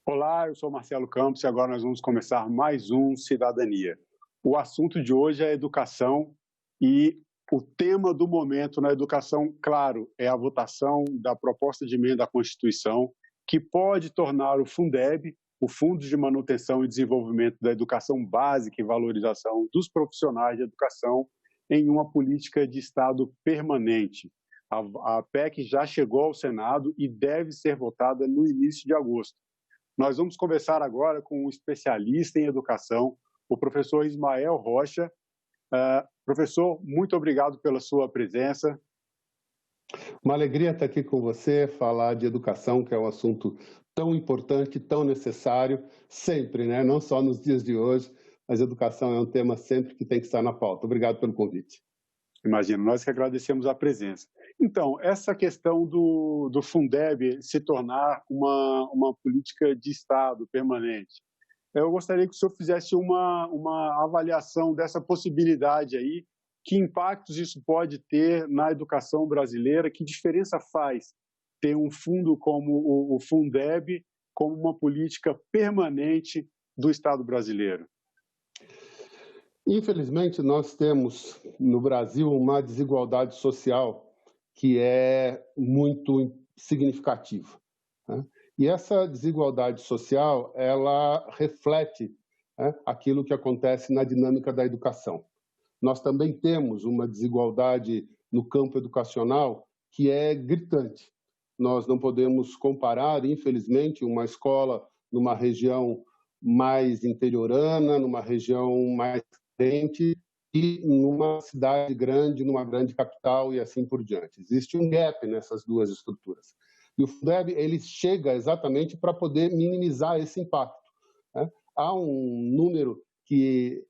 Olá, eu sou Marcelo Campos e agora nós vamos começar mais um Cidadania. O assunto de hoje é educação e o tema do momento na educação, claro, é a votação da proposta de emenda à Constituição, que pode tornar o Fundeb, o Fundo de Manutenção e Desenvolvimento da Educação Básica e Valorização dos Profissionais de Educação, em uma política de Estado permanente. A PEC já chegou ao Senado e deve ser votada no início de agosto. Nós vamos conversar agora com um especialista em educação, o professor Ismael Rocha. Professor, muito obrigado pela sua presença. Uma alegria estar aqui com você, falar de educação, que é um assunto tão importante, tão necessário, sempre, né? Não só nos dias de hoje, mas educação é um tema sempre que tem que estar na pauta. Obrigado pelo convite. Imagino, nós que agradecemos a presença. Então, essa questão do Fundeb se tornar uma política de Estado permanente, eu gostaria que o senhor fizesse uma avaliação dessa possibilidade aí, que impactos isso pode ter na educação brasileira, que diferença faz ter um fundo como o Fundeb como uma política permanente do Estado brasileiro? Infelizmente, nós temos no Brasil uma desigualdade social que é muito significativa, né? E essa desigualdade social, ela reflete, né, aquilo que acontece na dinâmica da educação. Nós também temos uma desigualdade no campo educacional que é gritante. Nós não podemos comparar, infelizmente, uma escola numa região mais interiorana, numa região mais carente, e numa cidade grande, numa grande capital e assim por diante. Existe um gap nessas duas estruturas. E o Fundeb, ele chega exatamente para poder minimizar esse impacto, né? Há um número que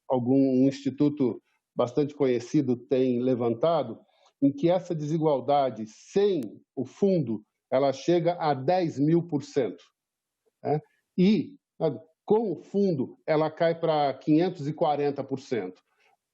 algum instituto bastante conhecido tem levantado, em que essa desigualdade sem o fundo, ela chega a 10.000%, né? E com o fundo, ela cai para 540%.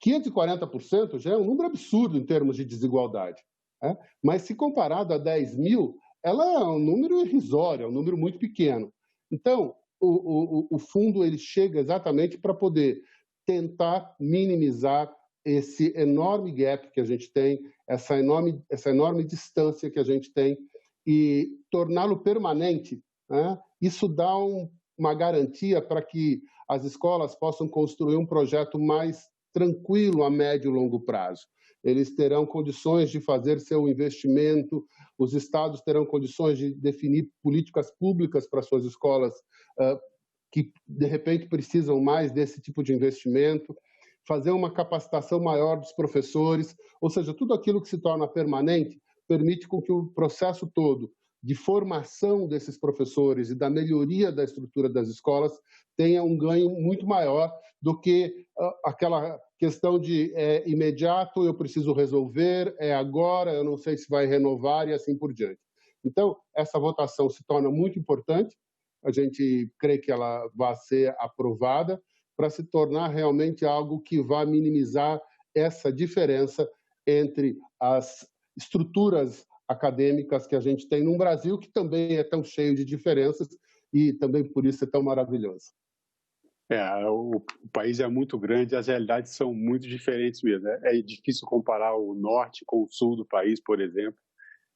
540% já é um número absurdo em termos de desigualdade, né? Mas se comparado a 10 mil, ela é um número irrisório, é um número muito pequeno. Então, o fundo ele chega exatamente para poder tentar minimizar esse enorme gap que a gente tem, essa enorme distância que a gente tem, e torná-lo permanente, né? Isso dá uma garantia para que as escolas possam construir um projeto mais tranquilo a médio e longo prazo. Eles terão condições de fazer seu investimento, os estados terão condições de definir políticas públicas para suas escolas que, de repente, precisam mais desse tipo de investimento, fazer uma capacitação maior dos professores, ou seja, tudo aquilo que se torna permanente permite com que o processo todo de formação desses professores e da melhoria da estrutura das escolas tenha um ganho muito maior do que aquela questão de imediato, eu preciso resolver, é agora, eu não sei se vai renovar e assim por diante. Então, essa votação se torna muito importante, a gente crê que ela vai ser aprovada para se tornar realmente algo que vai minimizar essa diferença entre as estruturas acadêmicas que a gente tem no Brasil, que também é tão cheio de diferenças e também por isso é tão maravilhoso. O país é muito grande, as realidades são muito diferentes mesmo. É difícil comparar o norte com o sul do país, por exemplo.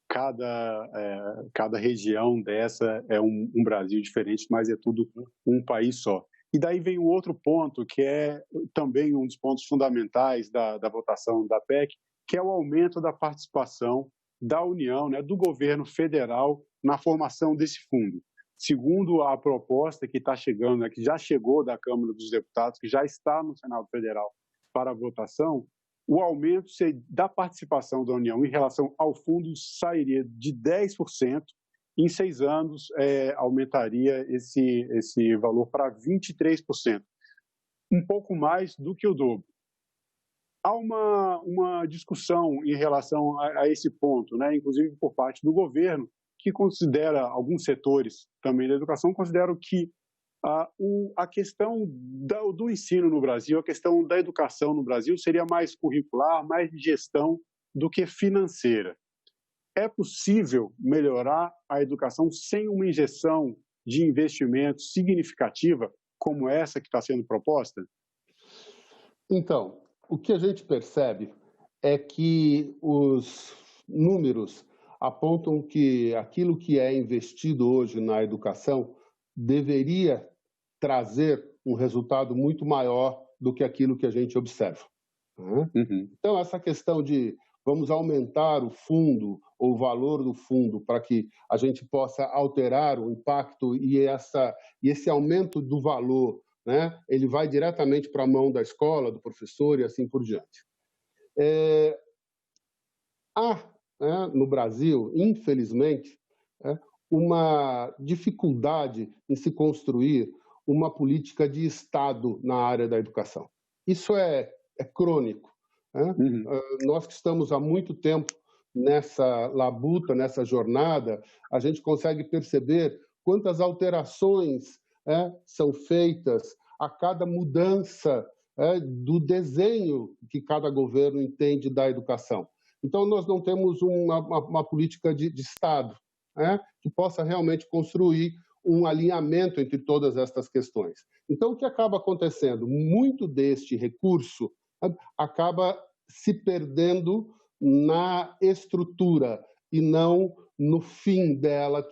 Cada região dessa é um Brasil diferente, mas é tudo um país só. E daí vem o outro ponto, que é também um dos pontos fundamentais da votação da PEC, que é o aumento da participação da União, né, do governo federal na formação desse fundo. Segundo a proposta que está chegando, né, que já chegou da Câmara dos Deputados, que já está no Senado Federal para votação, o aumento da participação da União em relação ao fundo sairia de 10%, em 6 anos aumentaria esse valor para 23%, um pouco mais do que o dobro. Há uma discussão em relação a esse ponto, né, inclusive por parte do governo, que considera, alguns setores também da educação, consideram que a questão do ensino no Brasil, a questão da educação no Brasil seria mais curricular, mais de gestão do que financeira. É possível melhorar a educação sem uma injeção de investimento significativa como essa que está sendo proposta? Então, o que a gente percebe é que os números apontam que aquilo que é investido hoje na educação deveria trazer um resultado muito maior do que aquilo que a gente observa, né? Uhum. Então, essa questão de vamos aumentar o fundo ou o valor do fundo para que a gente possa alterar o impacto e esse aumento do valor, né, ele vai diretamente para a mão da escola, do professor e assim por diante. Há, né, no Brasil, infelizmente, né, uma dificuldade em se construir uma política de Estado na área da educação. Isso é crônico, né? Uhum. Nós que estamos há muito tempo nessa labuta, nessa jornada, a gente consegue perceber quantas alterações, são feitas a cada mudança, do desenho que cada governo entende da educação. Então, nós não temos uma política de Estado, né, que possa realmente construir um alinhamento entre todas estas questões. Então, o que acaba acontecendo? Muito deste recurso, né, acaba se perdendo na estrutura e não no fim dela,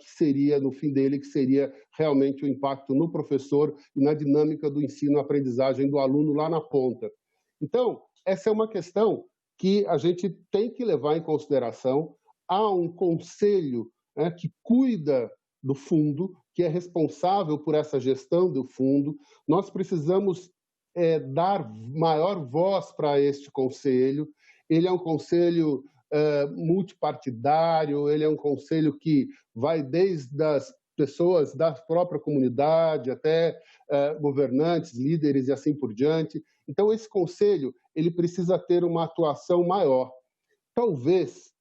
no fim dele, que seria realmente o impacto no professor e na dinâmica do ensino-aprendizagem do aluno lá na ponta. Então, essa é uma questão que a gente tem que levar em consideração. Há um conselho, né, que cuida do fundo, que é responsável por essa gestão do fundo. Nós precisamos dar maior voz para este conselho. Ele é um conselho multipartidário, ele é um conselho que vai desde as pessoas da própria comunidade até governantes, líderes e assim por diante. Então, esse conselho ele precisa ter uma atuação maior. Talvez,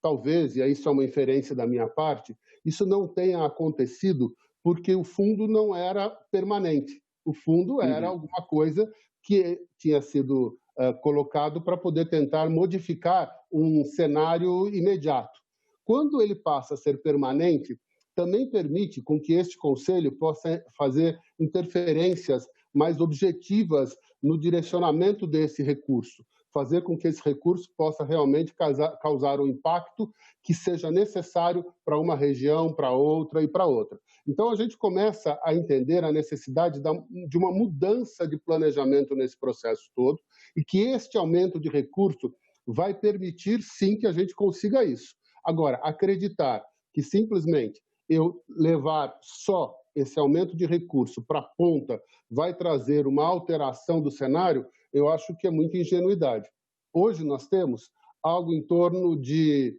e aí isso é uma inferência da minha parte, isso não tenha acontecido porque o fundo não era permanente. O fundo era alguma coisa que tinha sido colocado para poder tentar modificar um cenário imediato. Quando ele passa a ser permanente, também permite com que este conselho possa fazer interferências mais objetivas no direcionamento desse recurso, fazer com que esse recurso possa realmente causar um impacto que seja necessário para uma região, para outra e para outra. Então, a gente começa a entender a necessidade de uma mudança de planejamento nesse processo todo e que este aumento de recurso vai permitir, sim, que a gente consiga isso. Agora, acreditar que simplesmente eu levar só esse aumento de recurso para a ponta vai trazer uma alteração do cenário, eu acho que é muita ingenuidade. Hoje nós temos algo em torno de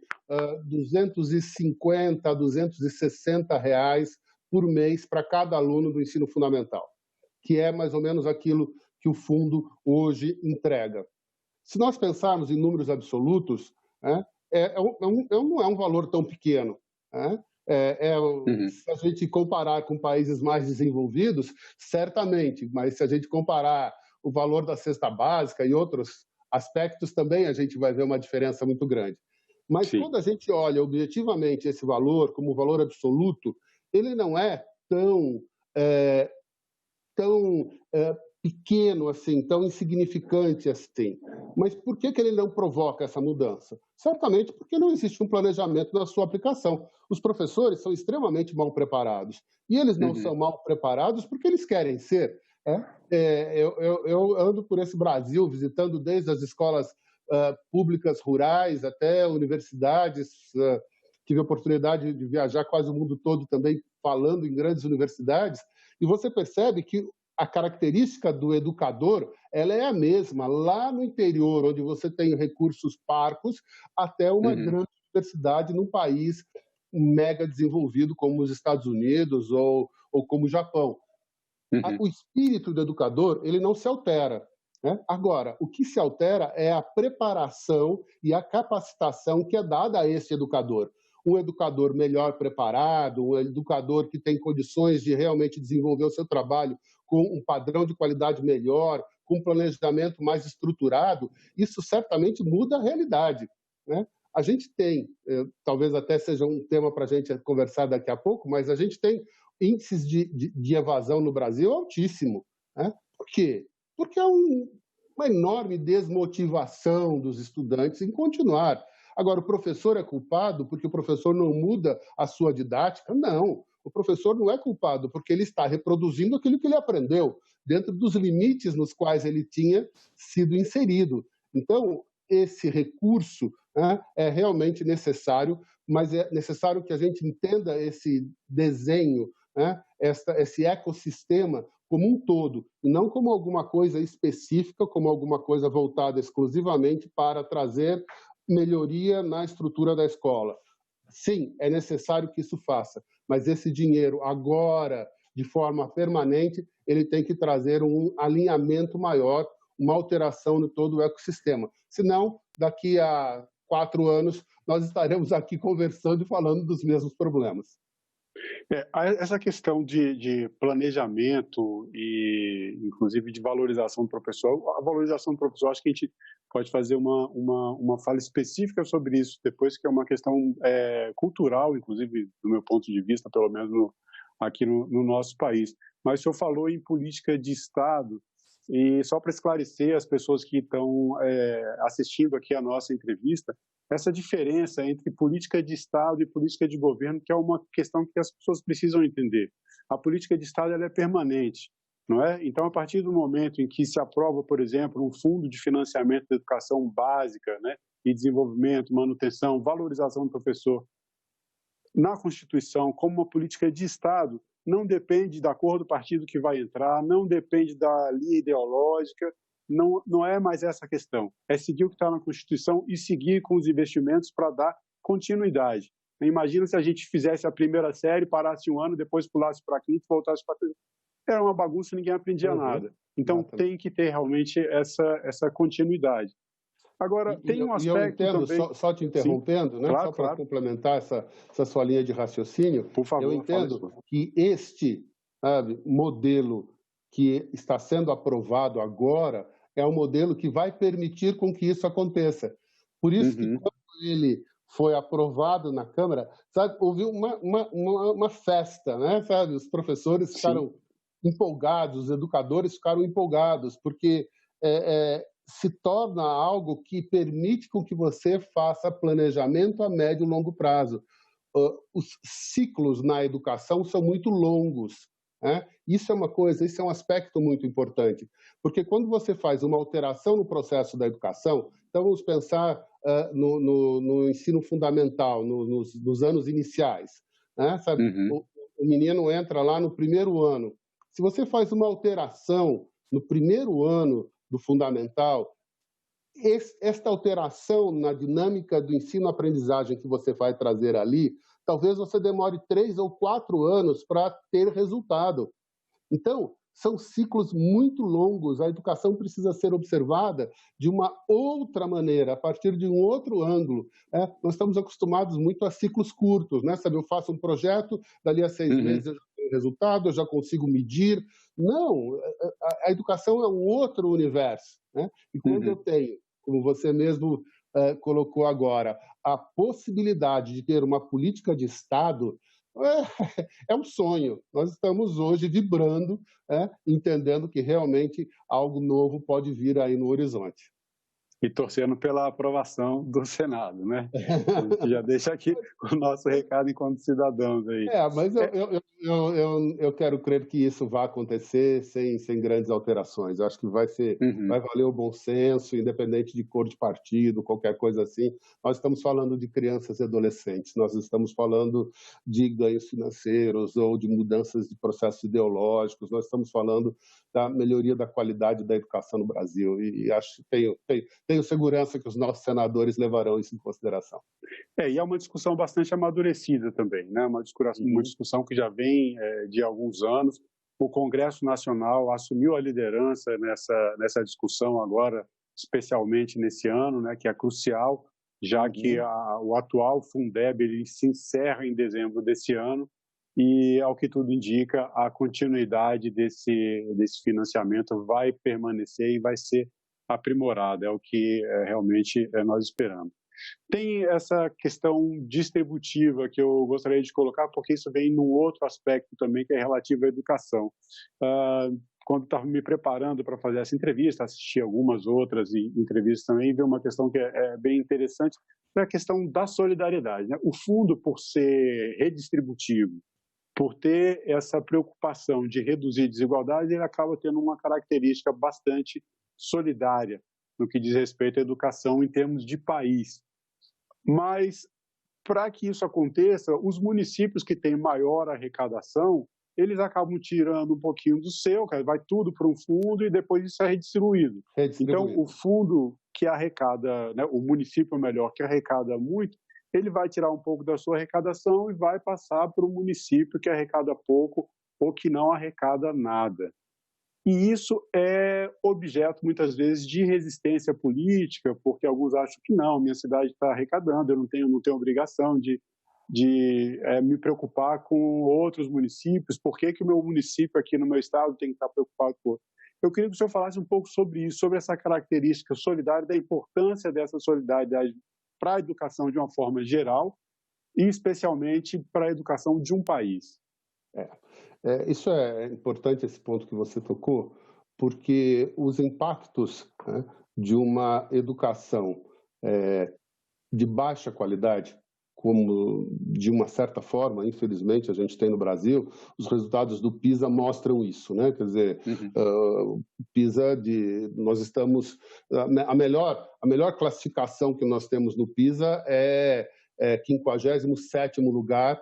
250 a 260 reais por mês para cada aluno do ensino fundamental, que é mais ou menos aquilo que o fundo hoje entrega. Se nós pensarmos em números absolutos, não é um valor tão pequeno, né? Se a gente comparar com países mais desenvolvidos, certamente, mas se a gente comparar o valor da cesta básica e outros aspectos também, a gente vai ver uma diferença muito grande. Mas Sim. Quando a gente olha objetivamente esse valor como valor absoluto, ele não é tão pequeno assim, tão insignificante assim. Mas por que ele não provoca essa mudança? Certamente porque não existe um planejamento na sua aplicação. Os professores são extremamente mal preparados. E eles não são mal preparados porque eles querem ser. Eu ando por esse Brasil, visitando desde as escolas públicas rurais até universidades. Tive a oportunidade de viajar quase o mundo todo também, falando em grandes universidades. E você percebe que a característica do educador ela é a mesma, lá no interior, onde você tem recursos parcos, até uma grande universidade num país mega desenvolvido como os Estados Unidos ou como o Japão. O espírito do educador ele não se altera, né? Agora, o que se altera é a preparação e a capacitação que é dada a esse educador. Um educador melhor preparado, um educador que tem condições de realmente desenvolver o seu trabalho com um padrão de qualidade melhor, com um planejamento mais estruturado, isso certamente muda a realidade, né? A gente tem, talvez até seja um tema para a gente conversar daqui a pouco, mas a gente tem índices de evasão no Brasil altíssimo. Né? Por quê? Porque há uma enorme desmotivação dos estudantes em continuar. Agora, o professor é culpado porque o professor não muda a sua didática? Não. O professor não é culpado porque ele está reproduzindo aquilo que ele aprendeu, dentro dos limites nos quais ele tinha sido inserido. Então, esse recurso, né, é realmente necessário, mas é necessário que a gente entenda esse desenho, né, esse ecossistema como um todo, e não como alguma coisa específica, como alguma coisa voltada exclusivamente para trazer melhoria na estrutura da escola. Sim, é necessário que isso faça, mas esse dinheiro agora, de forma permanente, ele tem que trazer um alinhamento maior, uma alteração de todo o ecossistema. Senão, daqui a 4 anos, nós estaremos aqui conversando e falando dos mesmos problemas. Essa questão de planejamento e, inclusive, de valorização do professor, a valorização do professor, acho que a gente pode fazer uma fala específica sobre isso depois, que é uma questão cultural, inclusive, do meu ponto de vista, pelo menos aqui no nosso país. Mas o senhor falou em política de Estado, e só para esclarecer as pessoas que estão assistindo aqui a nossa entrevista, essa diferença entre política de Estado e política de governo, que é uma questão que as pessoas precisam entender. A política de Estado ela é permanente, não é? Então, a partir do momento em que se aprova, por exemplo, um fundo de financiamento da educação básica, né, e desenvolvimento, manutenção, valorização do professor, na Constituição, como uma política de Estado, não depende da cor do partido que vai entrar, não depende da linha ideológica, não é mais essa a questão. É seguir o que está na Constituição e seguir com os investimentos para dar continuidade. Imagina se a gente fizesse a primeira série, parasse um ano, depois pulasse para a quinta e voltasse para a terceira. Era uma bagunça, ninguém aprendia nada. Então, tem que ter realmente essa continuidade. Agora, tem um aspecto eu entendo, também... só te interrompendo, Sim, né? claro, Só para claro. complementar essa sua linha de raciocínio, Por favor, eu entendo que este, sabe, modelo que está sendo aprovado agora é um modelo que vai permitir com que isso aconteça. Por isso que quando ele foi aprovado na Câmara, sabe, houve uma festa, né? Sabe, os professores ficaram empolgados, os educadores ficaram empolgados, porque se torna algo que permite com que você faça planejamento a médio e longo prazo. Os ciclos na educação são muito longos. Né? Isso é um aspecto muito importante, porque quando você faz uma alteração no processo da educação, então vamos pensar no ensino fundamental, nos anos iniciais. Né? Sabe? O menino entra lá no primeiro ano. Se você faz uma alteração no primeiro ano do fundamental, esta alteração na dinâmica do ensino-aprendizagem que você vai trazer ali, talvez você demore 3 ou 4 anos para ter resultado. Então, são ciclos muito longos, a educação precisa ser observada de uma outra maneira, a partir de um outro ângulo. Nós estamos acostumados muito a ciclos curtos, né? Sabe, eu faço um projeto, dali a 6 meses eu já tenho resultado, eu já consigo medir. Não, a educação é um outro universo. Né? E quando eu tenho, como você mesmo colocou agora, a possibilidade de ter uma política de Estado, é um sonho. Nós estamos hoje vibrando, entendendo que realmente algo novo pode vir aí no horizonte. E torcendo pela aprovação do Senado, né? A gente já deixa aqui o nosso recado enquanto cidadãos aí. Mas eu quero crer que isso vai acontecer sem grandes alterações. Eu acho que vai valer o bom senso, independente de cor de partido, qualquer coisa assim. Nós estamos falando de crianças e adolescentes, nós estamos falando de ganhos financeiros ou de mudanças de processos ideológicos, nós estamos falando da melhoria da qualidade da educação no Brasil. E acho que tenho segurança que os nossos senadores levarão isso em consideração. E é uma discussão bastante amadurecida também, né? Uma discussão que já vem de alguns anos. O Congresso Nacional assumiu a liderança nessa discussão agora, especialmente nesse ano, né? Que é crucial, já que o atual Fundeb ele se encerra em dezembro desse ano e, ao que tudo indica, a continuidade desse financiamento vai permanecer e vai ser aprimorada, é o que realmente nós esperamos. Tem essa questão distributiva que eu gostaria de colocar, porque isso vem num outro aspecto também, que é relativo à educação. Ah, Quando estava me preparando para fazer essa entrevista, assisti algumas outras entrevistas também, e veio uma questão que é bem interessante, é a questão da solidariedade, né? O fundo, por ser redistributivo, por ter essa preocupação de reduzir desigualdade, ele acaba tendo uma característica bastante solidária no que diz respeito à educação em termos de país. Mas, para que isso aconteça, os municípios que têm maior arrecadação, eles acabam tirando um pouquinho do seu, vai tudo para um fundo e depois isso é redistribuído. Então, o fundo que arrecada, né, o município melhor, que arrecada muito, ele vai tirar um pouco da sua arrecadação e vai passar para o município que arrecada pouco ou que não arrecada nada. E isso é objeto, muitas vezes, de resistência política, porque alguns acham que não, minha cidade está arrecadando, eu não tenho obrigação de me preocupar com outros municípios, por que o meu município aqui no meu estado tem que estar preocupado com. Eu queria que o senhor falasse um pouco sobre isso, sobre essa característica solidária, da importância dessa solidariedade para a educação de uma forma geral e especialmente para a educação de um país. Isso é importante, esse ponto que você tocou, porque os impactos, né, de uma educação de baixa qualidade, como de uma certa forma, infelizmente, a gente tem no Brasil, os resultados do PISA mostram isso, né? Quer dizer, PISA, nós estamos, a melhor classificação que nós temos no PISA é 57º lugar,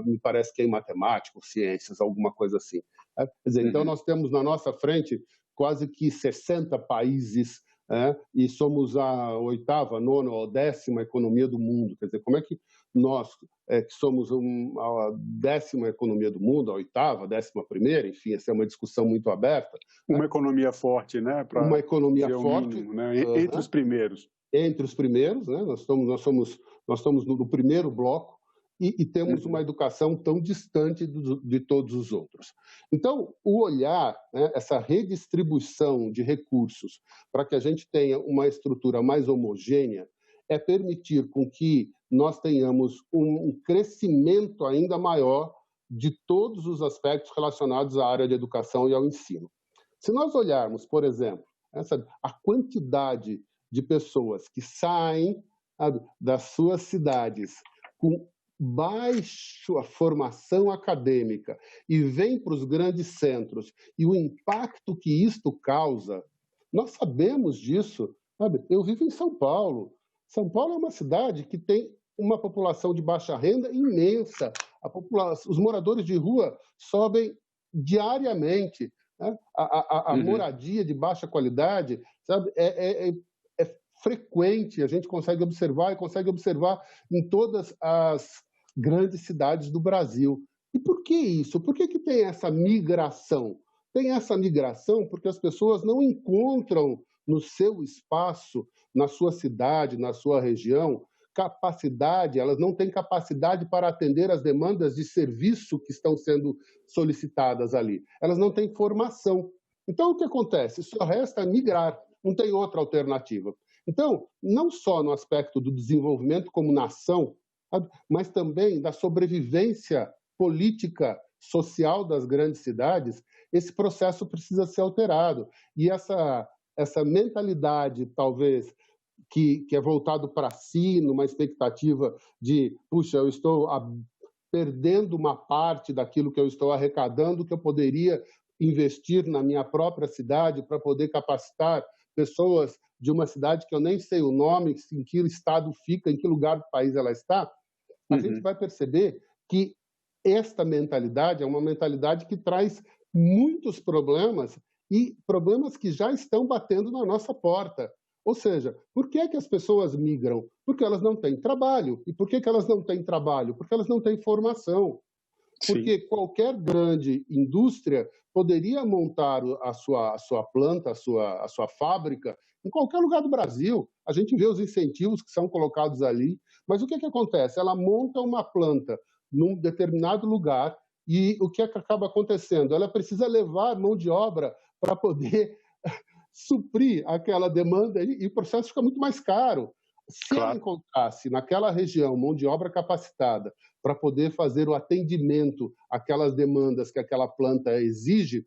me parece que é em matemática, ciências, alguma coisa assim. Quer dizer, então nós temos na nossa frente quase que 60 países, e somos a 8ª, 9ª ou 10ª economia do mundo. Quer dizer, como é que nós, que somos a 10ª economia do mundo, a 8ª, 11ª, enfim, essa é uma discussão muito aberta. Uma economia forte, né? Uma economia forte. Mínimo, né? Entre os primeiros. Entre os primeiros, né? Nós estamos no primeiro bloco, e temos uma educação tão distante de todos os outros. Então, o olhar, né, essa redistribuição de recursos para que a gente tenha uma estrutura mais homogênea, é permitir com que nós tenhamos um crescimento ainda maior de todos os aspectos relacionados à área de educação e ao ensino. Se nós olharmos, por exemplo, a quantidade de pessoas que saem das suas cidades com baixa formação acadêmica e vem para os grandes centros, e o impacto que isto causa, nós sabemos disso. Sabe? Eu vivo em São Paulo. São Paulo é uma cidade que tem uma população de baixa renda imensa. Os moradores de rua sobem diariamente. Né? A moradia de baixa qualidade, sabe? É frequente, a gente consegue observar em todas as grandes cidades do Brasil. E por que isso? Por que tem essa migração? Tem essa migração porque as pessoas não encontram no seu espaço, na sua cidade, na sua região, capacidade, elas não têm capacidade para atender as demandas de serviço que estão sendo solicitadas ali. Elas não têm formação. Então, o que acontece? Só resta migrar, não tem outra alternativa. Então, não só no aspecto do desenvolvimento como nação, mas também da sobrevivência política, social das grandes cidades, esse processo precisa ser alterado. E essa mentalidade, talvez, que é voltado para si, numa expectativa de, puxa, eu estou perdendo uma parte daquilo que eu estou arrecadando, que eu poderia investir na minha própria cidade para poder capacitar pessoas de uma cidade que eu nem sei o nome, em que estado fica, em que lugar do país ela está, a gente vai perceber que esta mentalidade é uma mentalidade que traz muitos problemas, e problemas que já estão batendo na nossa porta. Ou seja, por que as pessoas migram? Porque elas não têm trabalho. E por que elas não têm trabalho? Porque elas não têm formação. Porque qualquer grande indústria poderia montar a sua planta, a sua fábrica, em qualquer lugar do Brasil. A gente vê os incentivos que são colocados ali, mas o que acontece? Ela monta uma planta num determinado lugar, e o que acaba acontecendo? Ela precisa levar mão de obra para poder suprir aquela demanda, e o processo fica muito mais caro. Se ela claro. encontrasse naquela região mão de obra capacitada para poder fazer o atendimento àquelas demandas que aquela planta exige,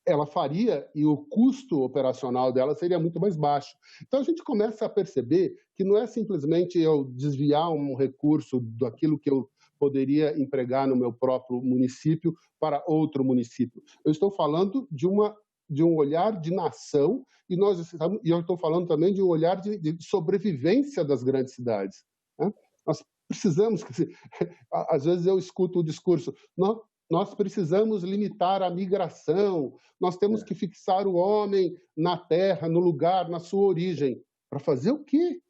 ela faria e o custo operacional dela seria muito mais baixo. Então a gente começa a perceber que não é simplesmente eu desviar um recurso daquilo que eu poderia empregar no meu próprio município para outro município. Eu estou falando de um olhar de nação e eu estou falando também de um olhar de sobrevivência das grandes cidades, né? Nós precisamos, às vezes eu escuto o discurso, nós precisamos limitar a migração, nós temos que fixar o homem na terra, no lugar, na sua origem. Para fazer o quê?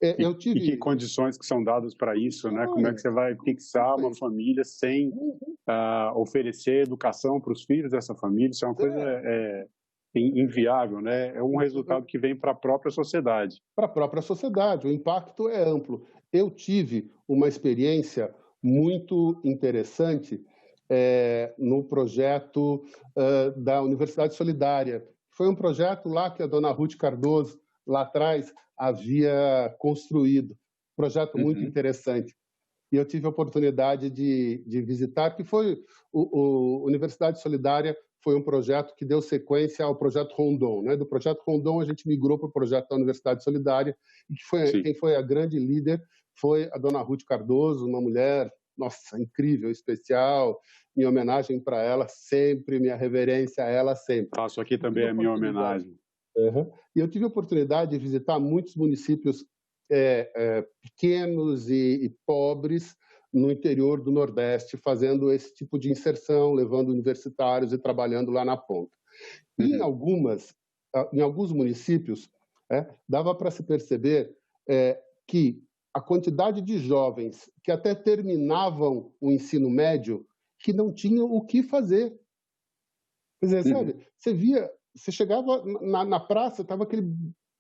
Eu E que tive. condições que são dadas para isso, né? Como é que você vai fixar uma família sem oferecer educação para os filhos dessa família? Isso é uma coisa inviável, né? É um resultado que vem para a própria sociedade. Para a própria sociedade, o impacto é amplo. Eu tive uma experiência muito interessante no projeto da Universidade Solidária. Foi um projeto lá que a dona Ruth Cardoso, lá atrás, havia construído. Projeto muito interessante. E eu tive a oportunidade de visitar, que foi o Universidade Solidária, foi um projeto que deu sequência ao projeto Rondon, né? Do projeto Rondon a gente migrou para o projeto da Universidade Solidária e quem foi a grande líder foi a dona Ruth Cardoso, uma mulher, nossa, incrível, especial. Minha homenagem para ela sempre, minha reverência a ela sempre. Faço aqui também a minha homenagem. E eu tive a oportunidade de visitar muitos municípios pequenos e pobres no interior do Nordeste, fazendo esse tipo de inserção, levando universitários e trabalhando lá na ponta. E em alguns municípios, dava para se perceber que a quantidade de jovens que até terminavam o ensino médio que não tinham o que fazer. Quer dizer, sabe, você chegava na praça, estava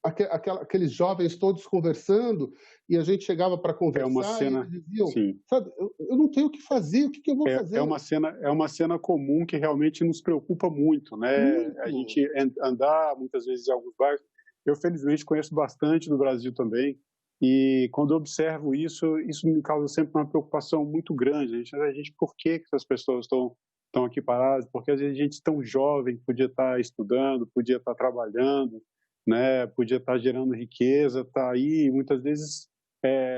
aqueles jovens todos conversando, e a gente chegava para conversar e eles diziam, sabe, eu não tenho o que fazer, o que eu vou fazer? É uma cena comum que realmente nos preocupa muito, né? Muito. A gente andar muitas vezes em alguns bairros, eu felizmente conheço bastante do Brasil também, e quando eu observo isso me causa sempre uma preocupação muito grande. A gente por que essas pessoas estão aqui paradas? Porque às vezes a gente tão jovem podia estar estudando, podia estar trabalhando, né? Podia estar gerando riqueza, está aí muitas vezes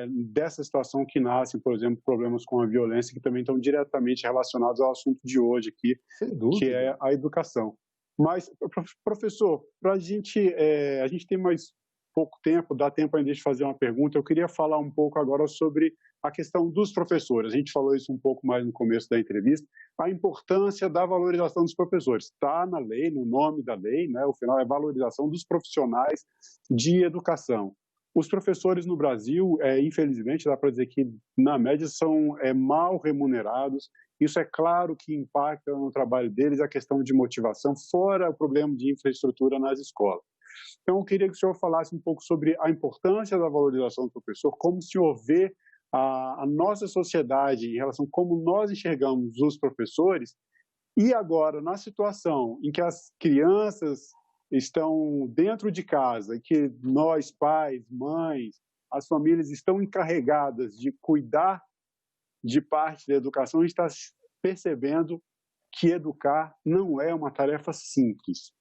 dessa situação que nascem, por exemplo, problemas com a violência que também estão diretamente relacionados ao assunto de hoje aqui, que é a educação. Mas, professor, a gente tem mais pouco tempo, dá tempo ainda de fazer uma pergunta. Eu queria falar um pouco agora sobre a questão dos professores. A gente falou isso um pouco mais no começo da entrevista, a importância da valorização dos professores. Está na lei, no nome da lei, né? O final é valorização dos profissionais de educação. Os professores no Brasil, infelizmente, dá para dizer que, na média, são mal remunerados. Isso é claro que impacta no trabalho deles a questão de motivação, fora o problema de infraestrutura nas escolas. Então, eu queria que o senhor falasse um pouco sobre a importância da valorização do professor, como o senhor vê a nossa sociedade em relação a como nós enxergamos os professores, e agora, na situação em que as crianças estão dentro de casa e que nós, pais, mães, as famílias estão encarregadas de cuidar de parte da educação, a gente está percebendo que educar não é uma tarefa simples.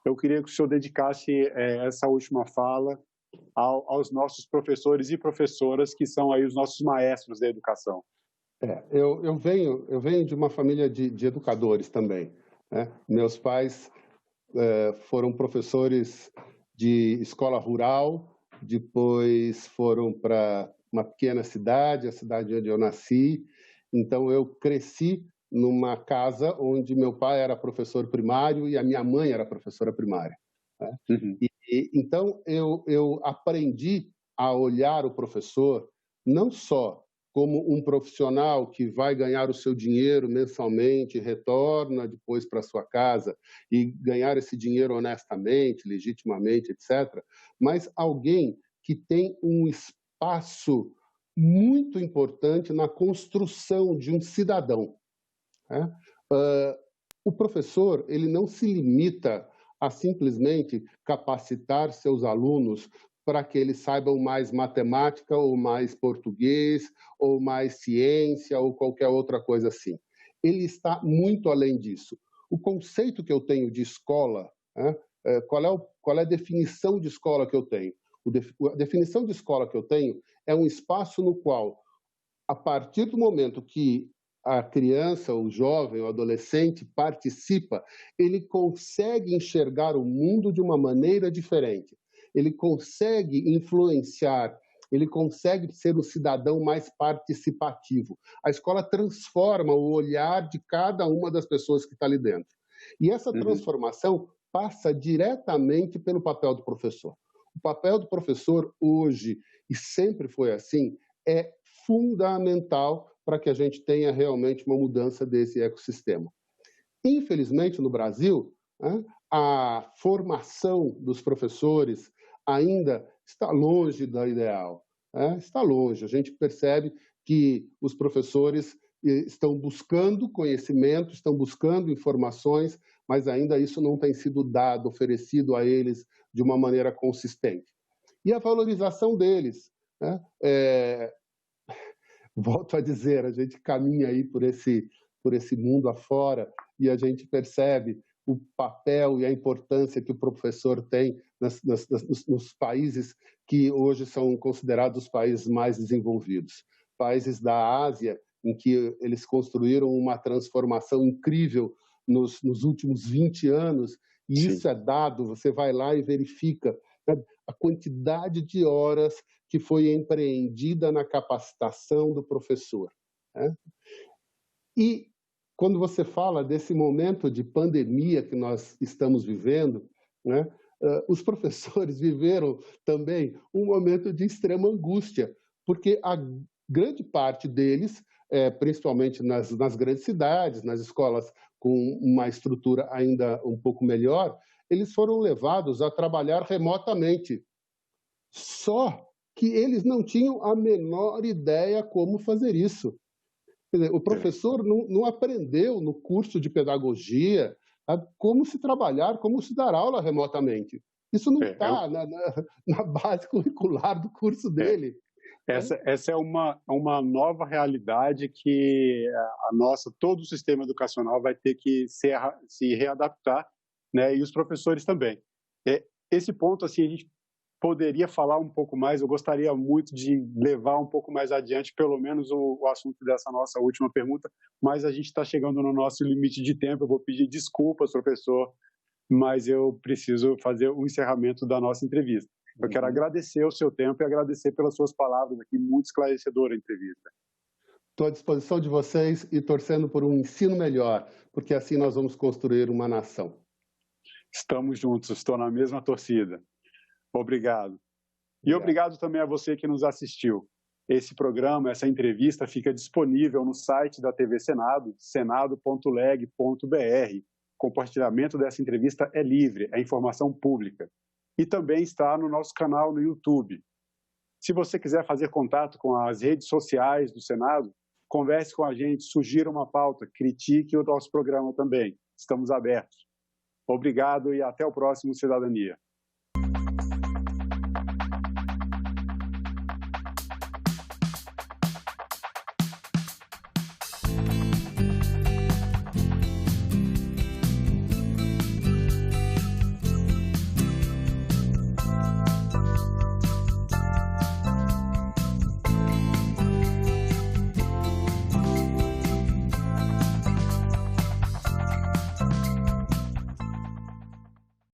Eu queria que o senhor dedicasse essa última fala aos nossos professores e professoras, que são aí os nossos maestros da educação. Eu venho de uma família de educadores também, né? Meus pais foram professores de escola rural, depois foram para uma pequena cidade, a cidade onde eu nasci. Então, eu cresci numa casa onde meu pai era professor primário e a minha mãe era professora primária, né? Então, eu aprendi a olhar o professor não só como um profissional que vai ganhar o seu dinheiro mensalmente, retorna depois para sua casa e ganhar esse dinheiro honestamente, legitimamente, etc., mas alguém que tem um espaço muito importante na construção de um cidadão, né? O professor, ele não se limita a simplesmente capacitar seus alunos para que eles saibam mais matemática, ou mais português, ou mais ciência, ou qualquer outra coisa assim. Ele está muito além disso. O conceito que eu tenho de escola, né, qual é a definição de escola que eu tenho? A definição de escola que eu tenho é um espaço no qual, a partir do momento que a criança, o jovem, o adolescente participa, ele consegue enxergar o mundo de uma maneira diferente. Ele consegue influenciar, ele consegue ser um cidadão mais participativo. A escola transforma o olhar de cada uma das pessoas que está ali dentro. E essa transformação passa diretamente pelo papel do professor. O papel do professor hoje, e sempre foi assim, é fundamental para que a gente tenha realmente uma mudança desse ecossistema. Infelizmente, no Brasil, né, a formação dos professores ainda está longe da ideal. Né? Está longe. A gente percebe que os professores estão buscando conhecimento, estão buscando informações, mas ainda isso não tem sido dado, oferecido a eles de uma maneira consistente. E a valorização deles, né? Volto a dizer, a gente caminha aí por esse mundo afora e a gente percebe o papel e a importância que o professor tem nos países que hoje são considerados os países mais desenvolvidos. Países da Ásia, em que eles construíram uma transformação incrível nos últimos 20 anos, e Sim. isso é dado, você vai lá e verifica, né, a quantidade de horas que foi empreendida na capacitação do professor. Né? E quando você fala desse momento de pandemia que nós estamos vivendo, né, os professores viveram também um momento de extrema angústia, porque a grande parte deles, principalmente nas grandes cidades, nas escolas com uma estrutura ainda um pouco melhor, eles foram levados a trabalhar remotamente. Só que eles não tinham a menor ideia como fazer isso. Quer dizer, o professor não aprendeu no curso de pedagogia como se trabalhar, como se dar aula remotamente. Isso não está na base curricular do curso dele. Essa é uma nova realidade que todo o sistema educacional vai ter que se readaptar, né? E os professores também. Esse ponto, assim, a gente poderia falar um pouco mais, eu gostaria muito de levar um pouco mais adiante, pelo menos o assunto dessa nossa última pergunta, mas a gente está chegando no nosso limite de tempo, eu vou pedir desculpas, professor, mas eu preciso fazer o encerramento da nossa entrevista. Eu quero agradecer o seu tempo e agradecer pelas suas palavras aqui, muito esclarecedora a entrevista. Estou à disposição de vocês e torcendo por um ensino melhor, porque assim nós vamos construir uma nação. Estamos juntos, estou na mesma torcida. Obrigado. E obrigado também a você que nos assistiu. Esse programa, essa entrevista fica disponível no site da TV Senado, senado.leg.br. Compartilhamento dessa entrevista é livre, é informação pública. E também está no nosso canal no YouTube. Se você quiser fazer contato com as redes sociais do Senado, converse com a gente, sugira uma pauta, critique o nosso programa também. Estamos abertos. Obrigado e até o próximo Cidadania.